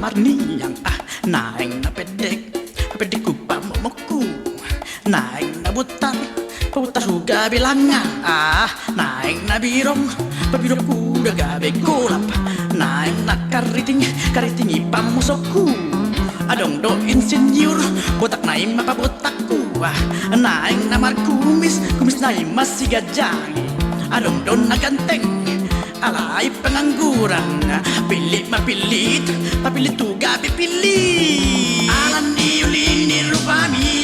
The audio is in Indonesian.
kamar niyang naing na pedek ku pamomoku naing na butar putar huga bilangan naing na birong pabirong ku gabe golap naing na kariting ipamusokku adong do insinyur botak naing mapabotakku naing na markumis naing masih gajangi adong do naganteng alay pengangguran pilit mapilit papilit tuga pipili alan diulini rupami